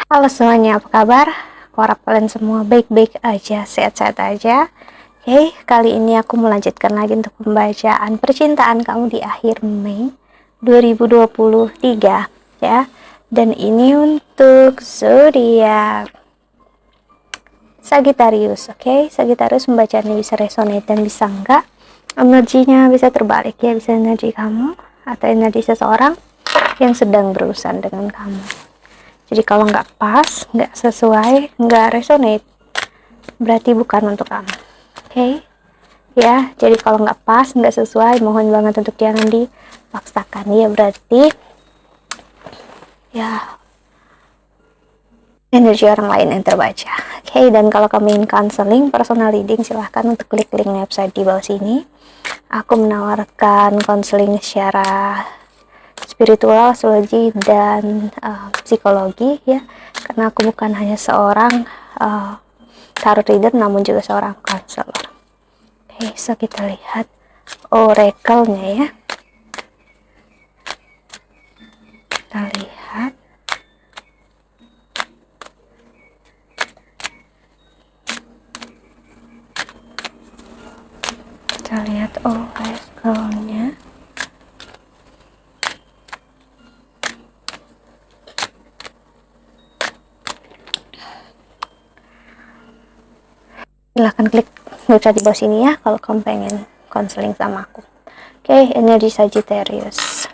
Halo semuanya, apa kabar? Aku harap kalian semua baik-baik aja, sehat-sehat aja. Oke, kali ini aku melanjutkan lagi untuk pembacaan percintaan kamu di akhir Mei 2023 ya. Dan ini untuk zodiak Sagittarius, oke? Sagittarius membacanya bisa resonate dan bisa enggak. Energinya bisa terbalik ya, bisa energi kamu atau energi seseorang yang sedang berurusan dengan kamu. Jadi kalau nggak pas, nggak sesuai, nggak resonate, berarti bukan untuk kamu. Oke? Ya, jadi kalau nggak pas, nggak sesuai, mohon banget untuk jangan dipaksakan. Ya, berarti ya energi orang lain yang terbaca. Oke, dan kalau kamu ingin counseling, personal reading, silahkan untuk klik link website di bawah sini. Aku menawarkan counseling secara spiritual, astrologi, dan psikologi ya, karena aku bukan hanya seorang tarot reader namun juga seorang counselor. Oke, so kita lihat oracle-nya ya. Kita lihat. Kita lihat oracle-nya. Silahkan klik website di bawah sini ya kalau kamu pengen konseling sama aku. Oke, energi Sagittarius.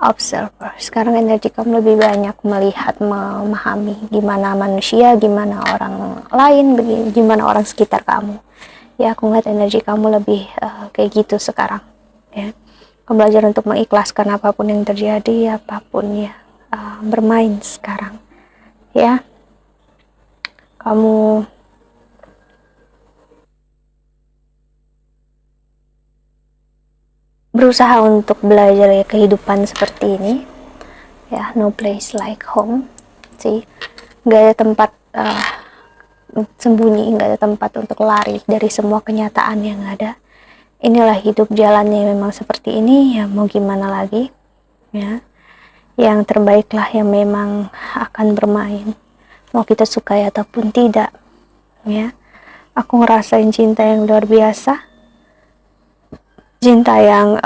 Observer. Sekarang energi kamu lebih banyak melihat, memahami gimana manusia, gimana orang lain, gimana orang sekitar kamu. Ya, aku ngeliat energi kamu lebih kayak gitu sekarang. Ya, kamu belajar untuk mengikhlaskan apapun yang terjadi, apapun ya, bermain sekarang. Ya, kamu berusaha untuk belajar ya kehidupan seperti ini ya, no place like home sih, nggak ada tempat sembunyi, nggak ada tempat untuk lari dari semua kenyataan yang ada. Inilah hidup, jalannya memang seperti ini ya, mau gimana lagi ya, yang terbaiklah yang memang akan bermain, mau kita sukai ataupun tidak ya. Aku ngerasain cinta yang luar biasa, cinta yang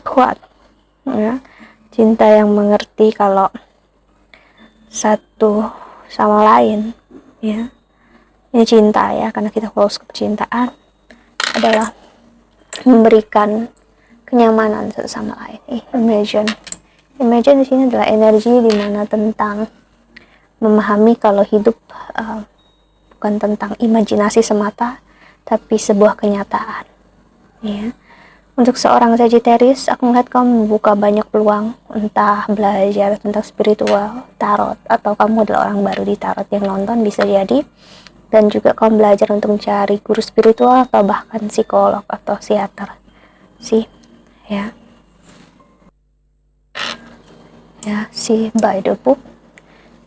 kuat ya, cinta yang mengerti kalau satu sama lain ya. Ini cinta ya, karena kita fokus ke percintaan adalah memberikan kenyamanan satu sama lain. Imagine di sini adalah energi dimana tentang memahami kalau hidup bukan tentang imajinasi semata, tapi sebuah kenyataan ya. Untuk seorang Sagittarius, aku melihat kamu membuka banyak peluang, entah belajar tentang spiritual, tarot, atau kamu adalah orang baru di tarot yang nonton, bisa jadi. Dan juga kamu belajar untuk mencari guru spiritual atau bahkan psikolog atau psikiater sih ya. Ya, sih by the book.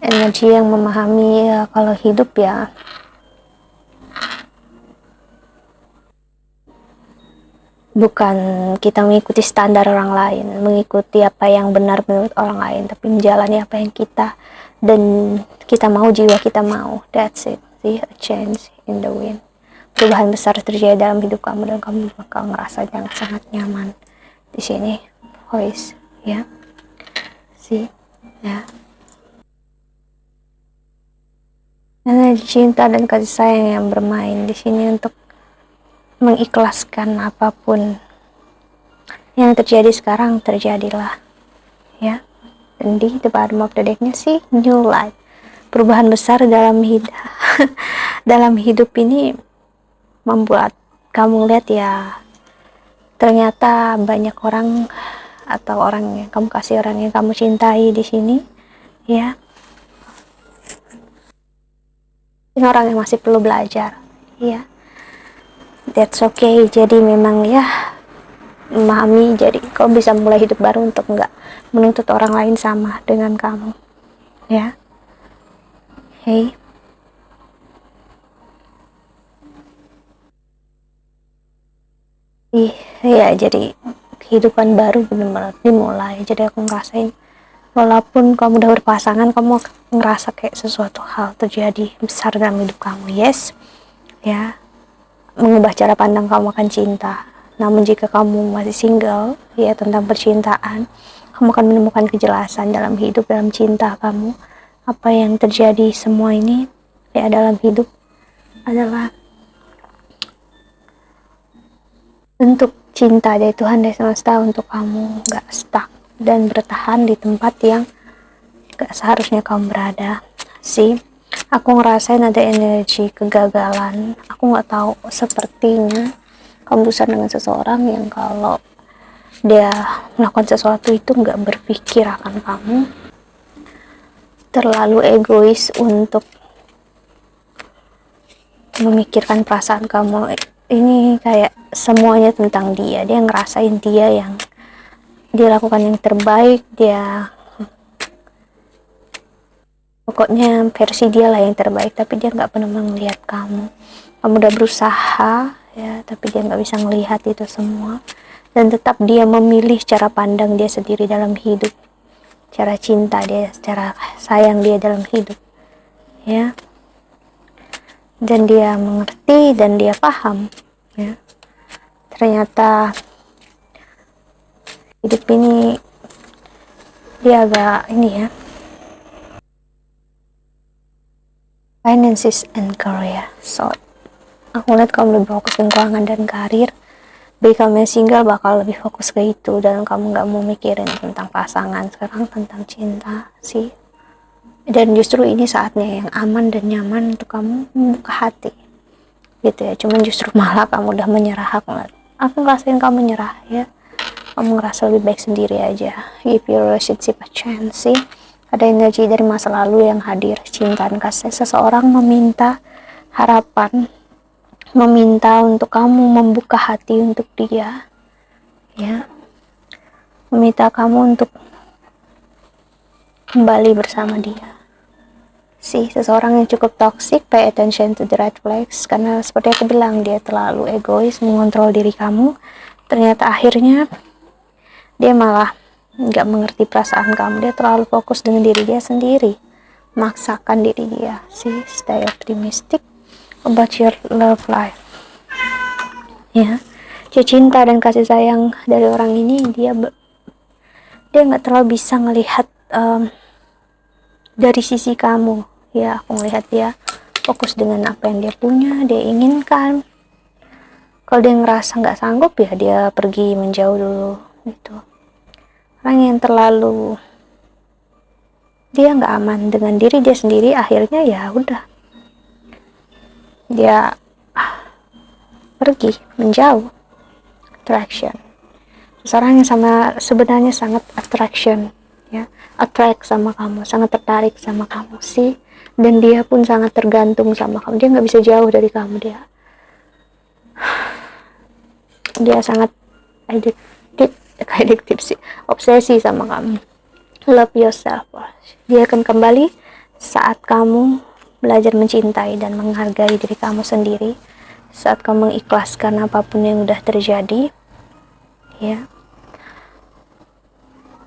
Energi yang memahami ya, kalau hidup ya bukan kita mengikuti standar orang lain, mengikuti apa yang benar menurut orang lain, tapi menjalani apa yang kita dan kita mau, jiwa kita mau. That's it. See, a change in the wind. Perubahan besar terjadi dalam hidup kamu dan kamu bakal ngerasa sangat nyaman di sini. Voice, ya. See, ya. Energi cinta dan kasih sayang yang bermain di sini untuk mengikhlaskan apapun yang terjadi sekarang, terjadilah ya. Dan di bottom of the decknya sih new life, perubahan besar dalam hidup dalam hidup ini membuat kamu lihat ya, ternyata banyak orang atau orang yang kamu kasih, orang yang kamu cintai di sini ya, ini orang yang masih perlu belajar ya. That's okay. Jadi memang ya, memahami, jadi kau bisa mulai hidup baru untuk nggak menuntut orang lain sama dengan kamu ya. Hey, ya jadi kehidupan baru benar-benar dimulai. Jadi aku ngerasain walaupun kamu udah berpasangan, kamu ngerasa kayak sesuatu hal terjadi besar dalam hidup kamu. Yes, ya, mengubah cara pandang kamu akan cinta. Namun jika kamu masih single, ya, tentang percintaan, kamu akan menemukan kejelasan dalam hidup, dalam cinta kamu. Apa yang terjadi semua ini ya dalam hidup adalah bentuk cinta dari Tuhan, dari semesta untuk kamu gak stuck dan bertahan di tempat yang gak seharusnya kamu berada. Sih, aku ngerasain ada energi kegagalan. Aku gak tahu, sepertinya kamu berusaha dengan seseorang yang kalau dia melakukan sesuatu itu gak berpikir akan kamu, terlalu egois untuk memikirkan perasaan kamu. Ini kayak semuanya tentang dia ngerasain dia yang dia lakukan yang terbaik, dia pokoknya versi dia lah yang terbaik, tapi dia nggak pernah melihat kamu udah berusaha ya, tapi dia nggak bisa melihat itu semua, dan tetap dia memilih cara pandang dia sendiri dalam hidup, cara cinta dia, cara sayang dia dalam hidup, ya. Dan dia mengerti dan dia paham, ya, ternyata hidup ini dia agak ini ya, finances and career. So aku lihat kamu lebih fokus dengan keuangan dan karir. Bagi kamu yang single bakal lebih fokus ke itu, dan kamu nggak mau mikirin tentang pasangan sekarang, tentang cinta sih. Dan justru ini saatnya yang aman dan nyaman untuk kamu membuka hati gitu ya. Cuman justru malah kamu udah menyerah. Aku ngerasain kamu menyerah ya, kamu ngerasa lebih baik sendiri aja. Give your relationship a chance sih. Ada energi dari masa lalu yang hadir, cinta dan kasih. Seseorang meminta harapan, meminta untuk kamu membuka hati untuk dia, ya, meminta kamu untuk kembali bersama dia. Sih, seseorang yang cukup toxic, pay attention to the red flags, karena seperti aku bilang, dia terlalu egois mengontrol diri kamu. Ternyata akhirnya dia malah nggak mengerti perasaan kamu. Dia terlalu fokus dengan diri dia sendiri, maksakan diri dia. Sih, stay optimistic about your love life, ya. Cinta dan kasih sayang dari orang ini, dia nggak terlalu bisa ngelihat dari sisi kamu, ya. Aku ngelihat dia fokus dengan apa yang dia punya, dia inginkan. Kalau dia ngerasa nggak sanggup, ya dia pergi menjauh dulu gitu. Orang yang terlalu dia nggak aman dengan diri dia sendiri, akhirnya ya udah, dia pergi menjauh. Attraction, seseorang yang sebenarnya sangat attraction, ya, attract sama kamu, sangat tertarik sama kamu sih, dan dia pun sangat tergantung sama kamu. Dia nggak bisa jauh dari kamu. Dia sangat addictive sih, obsesi sama kamu. Love yourself. Dia akan kembali saat kamu belajar mencintai dan menghargai diri kamu sendiri, saat kamu mengikhlaskan apapun yang udah terjadi, ya.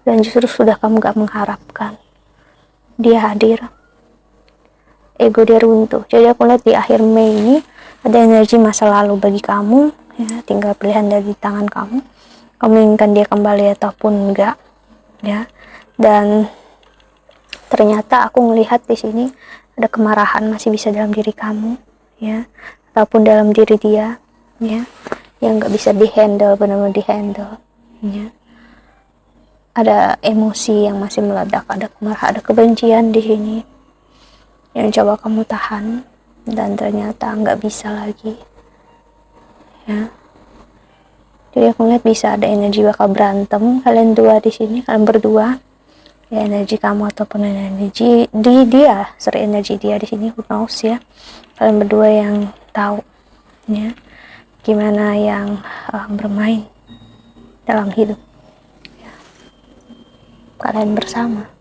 Dan justru sudah kamu gak mengharapkan, dia hadir, ego dia runtuh. Jadi aku lihat di akhir Mei ini ada energi masa lalu bagi kamu, ya. Tinggal pilihan dari tangan kamu inginkan dia kembali ataupun enggak, ya. Dan ternyata aku melihat di sini ada kemarahan masih bisa dalam diri kamu, ya, ataupun dalam diri dia, ya, yang nggak bisa dihandle, benar-benar dihandle, ya. Ada emosi yang masih meledak, ada kemarahan, ada kebencian di sini yang coba kamu tahan, dan ternyata nggak bisa lagi, ya. Jadi aku lihat bisa ada energi bakal berantem kalian dua di sini, kalian berdua, ya, energi kamu ataupun energi dia, energi dia di sini, who knows, ya. Kalian berdua yang tahu, ya, gimana yang bermain dalam hidup, ya. Kalian bersama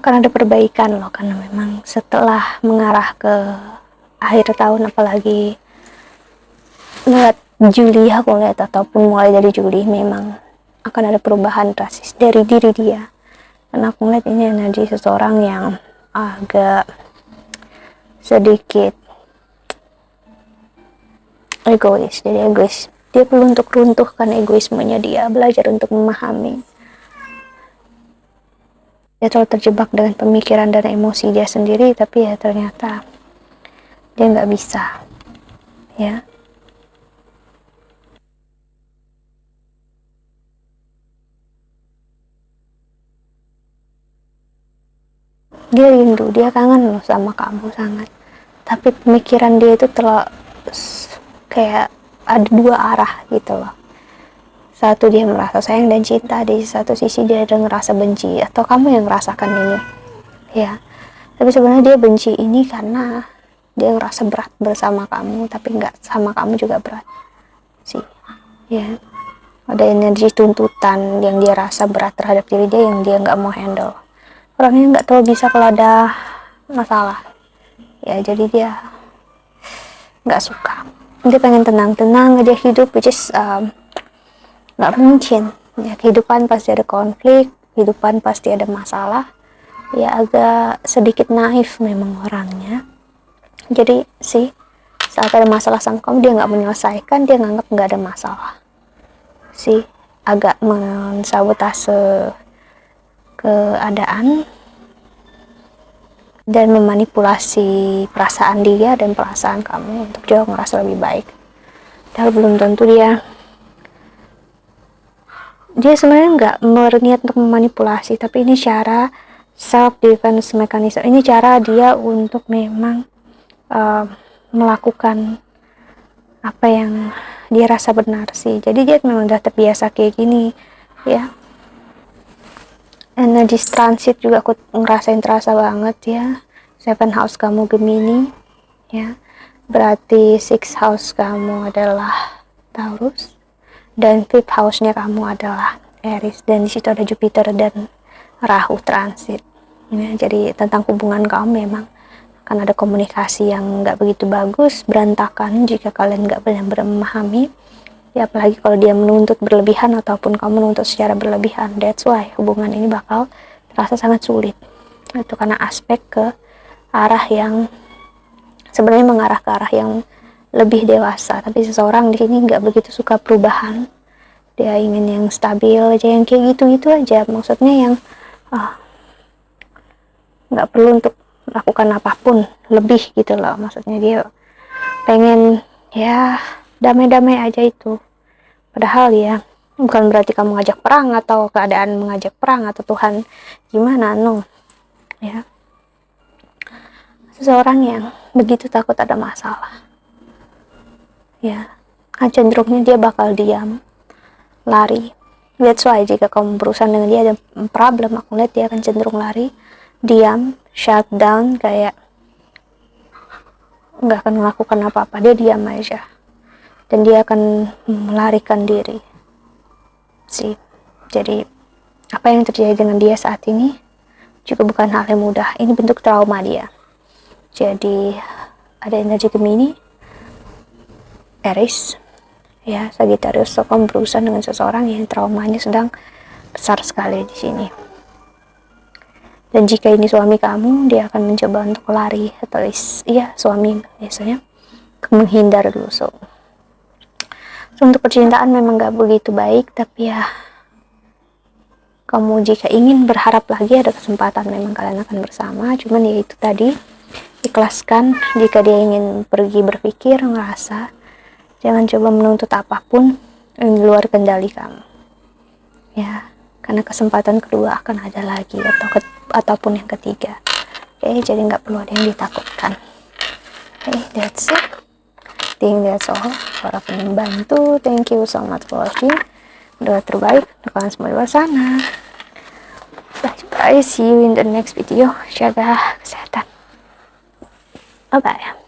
akan ada perbaikan loh, karena memang setelah mengarah ke akhir tahun, apalagi melihat Juli aku lihat, ataupun mulai dari Juli memang akan ada perubahan drastis dari diri dia. Karena aku lihat ini energi seseorang yang agak sedikit egois. Jadi egois, dia perlu untuk runtuhkan egoismenya, dia belajar untuk memahami. Dia terlalu terjebak dengan pemikiran dan emosi dia sendiri, tapi ya ternyata dia nggak bisa, ya. Dia rindu, dia kangen loh sama kamu sangat, tapi pemikiran dia itu terlalu kayak ada dua arah gitu loh. Satu, dia merasa sayang dan cinta, di satu sisi dia ada ngerasa benci, atau kamu yang merasakan ini, ya. Tapi sebenarnya dia benci ini karena dia ngerasa berat bersama kamu, tapi nggak sama kamu juga berat sih, ya. Ada energi tuntutan yang dia rasa berat terhadap diri dia, yang dia nggak mau handle. Orangnya nggak terlalu bisa kalau ada masalah, ya. Jadi dia nggak suka, dia pengen tenang-tenang aja hidup, which is nggak mungkin, ya. Kehidupan pasti ada konflik, kehidupan pasti ada masalah, ya. Agak sedikit naif memang orangnya. Jadi sih, saat ada masalah sama kamu, dia nggak menyelesaikan, dia nganggap nggak ada masalah sih. Agak mensabotase keadaan dan memanipulasi perasaan dia dan perasaan kamu untuk dia ngerasa lebih baik. Padahal belum tentu dia sebenarnya nggak berniat untuk memanipulasi, tapi ini cara self defense mechanism, ini cara dia untuk memang melakukan apa yang dia rasa benar sih. Jadi dia memang udah terbiasa kayak gini, ya. Energi transit juga aku ngerasain terasa banget, ya. 7 house kamu Gemini, ya. Berarti 6 house kamu adalah Taurus, dan 5th house-nya kamu adalah Aries, dan di situ ada Jupiter dan Rahu transit, ya. Jadi tentang hubungan kamu memang akan ada komunikasi yang nggak begitu bagus, berantakan jika kalian nggak benar-benar memahami, ya. Apalagi kalau dia menuntut berlebihan ataupun kamu menuntut secara berlebihan. That's why hubungan ini bakal terasa sangat sulit. Itu karena aspek ke arah yang sebenarnya mengarah ke arah yang lebih dewasa, tapi seseorang di sini nggak begitu suka perubahan. Dia ingin yang stabil aja, yang kayak gitu-gitu aja. Maksudnya yang nggak perlu untuk melakukan apapun lebih gitu loh. Maksudnya dia pengen ya damai-damai aja itu. Padahal ya bukan berarti kamu ngajak perang atau keadaan mengajak perang atau Tuhan gimana, no, ya. Seseorang yang begitu takut ada masalah, ya, cenderungnya dia bakal diam, lari. That's why jika kamu berusaha dengan dia ada problem, aku lihat dia akan cenderung lari, diam, shut down, kayak nggak akan melakukan apa-apa, dia diam aja, dan dia akan melarikan diri sih. Jadi apa yang terjadi dengan dia saat ini juga bukan hal yang mudah. Ini bentuk trauma dia. Jadi ada energi Gemini, Aries, ya, Sagittarius. So kamu berusaha dengan seseorang yang traumanya sedang besar sekali di sini. Dan jika ini suami kamu, dia akan mencoba untuk lari, atau iya, suami biasanya menghindar dulu. So untuk percintaan memang gak begitu baik, tapi ya kamu jika ingin berharap lagi ada kesempatan, memang kalian akan bersama. Cuman ya itu tadi, ikhlaskan jika dia ingin pergi berpikir, ngerasa. Jangan coba menuntut apapun yang di luar kendali kamu, ya, karena kesempatan kedua akan ada lagi, ataupun yang ketiga. Oke, jadi nggak perlu ada yang ditakutkan. Oke, that's it. I think that's all. Para pembantu, thank you so much for watching. Doa terbaik untuk kalian semua di luar sana. Bye bye, see you in the next video. Jaga kesehatan. Bye bye.